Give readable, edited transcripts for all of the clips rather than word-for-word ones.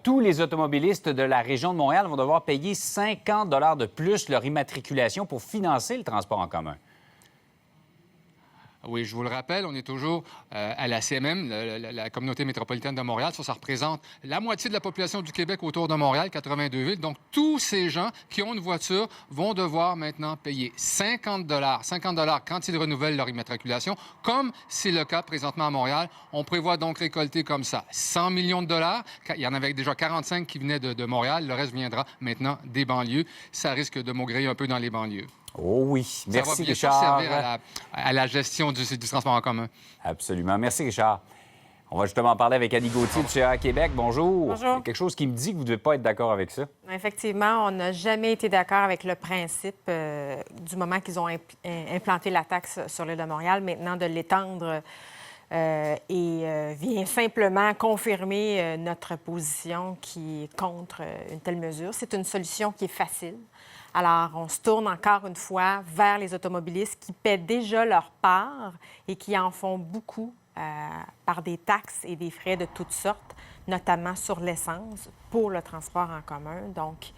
Tous les automobilistes de la région de Montréal vont devoir payer 50 de plus leur immatriculation pour financer le transport en commun. Oui, je vous le rappelle, on est toujours à la CMM, la communauté métropolitaine de Montréal. Ça représente la moitié de la population du Québec autour de Montréal, 82 villes. Donc, tous ces gens qui ont une voiture vont devoir maintenant payer 50 quand ils renouvellent leur immatriculation, comme c'est le cas présentement à Montréal. On prévoit donc récolter comme ça 100 millions de dollars. Il y en avait déjà 45 qui venaient de Montréal. Le reste viendra maintenant des banlieues. Ça risque de maugréer un peu dans les banlieues. Oh oui. Merci, ça va bien Richard. sûr servir à la gestion du transport en commun. Absolument. Merci, Richard. On va justement parler avec Annie Gauthier de CA Québec. Bonjour. Bonjour. Il y a quelque chose qui me dit que vous ne devez pas être d'accord avec ça. Effectivement, on n'a jamais été d'accord avec le principe du moment qu'ils ont implanté la taxe sur l'île de Montréal, maintenant de l'étendre vient simplement confirmer notre position qui est contre une telle mesure. C'est une solution qui est facile. Alors, on se tourne encore une fois vers les automobilistes qui paient déjà leur part et qui en font beaucoup par des taxes et des frais de toutes sortes, notamment sur l'essence pour le transport en commun. Donc,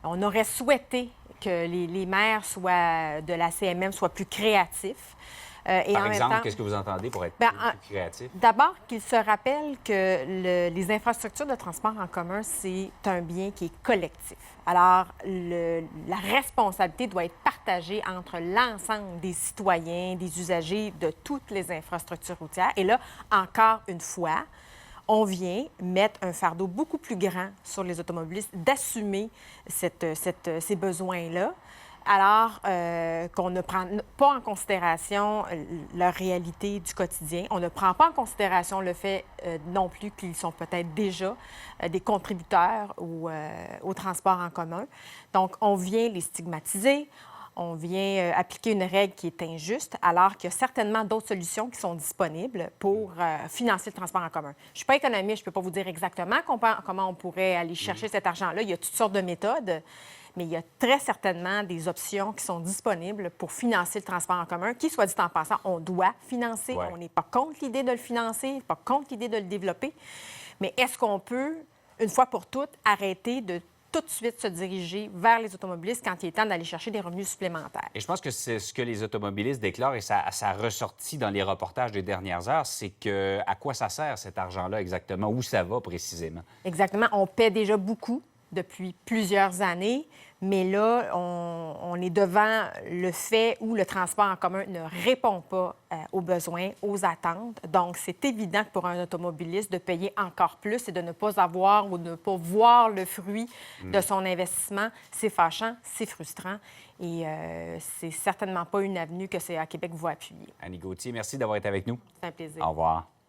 on aurait souhaité que les maires de la CMM soient plus créatifs. Par exemple, qu'est-ce que vous entendez pour être plus créatif? D'abord, qu'ils se rappellent que les infrastructures de transport en commun, c'est un bien qui est collectif. Alors, la responsabilité doit être partagée entre l'ensemble des citoyens, des usagers de toutes les infrastructures routières. Et là, encore une fois, on vient mettre un fardeau beaucoup plus grand sur les automobilistes d'assumer ces besoins-là, alors qu'on ne prend pas en considération leur réalité du quotidien. On ne prend pas en considération le fait non plus qu'ils sont peut-être déjà des contributeurs au transport en commun. Donc, on vient les stigmatiser. On vient appliquer une règle qui est injuste, alors qu'il y a certainement d'autres solutions qui sont disponibles pour financer le transport en commun. Je ne suis pas économiste, je ne peux pas vous dire exactement comment on pourrait aller chercher cet argent-là. Il y a toutes sortes de méthodes, mais il y a très certainement des options qui sont disponibles pour financer le transport en commun, qui, soit dit en passant, on doit financer. Ouais. On n'est pas contre l'idée de le financer, pas contre l'idée de le développer. Mais est-ce qu'on peut, une fois pour toutes, arrêter de tout de suite se diriger vers les automobilistes quand il est temps d'aller chercher des revenus supplémentaires? Et je pense que c'est ce que les automobilistes déclarent, et ça a ressorti dans les reportages des dernières heures, c'est que à quoi ça sert cet argent-là exactement? Où ça va précisément? Exactement. On paie déjà beaucoup depuis plusieurs années, mais là, on est devant le fait où le transport en commun ne répond pas aux besoins, aux attentes. Donc, c'est évident que pour un automobiliste, de payer encore plus et de ne pas avoir ou de ne pas voir le fruit de son investissement, c'est fâchant, c'est frustrant et c'est certainement pas une avenue que CA Québec va appuyer. Annie Gauthier, merci d'avoir été avec nous. C'est un plaisir. Au revoir.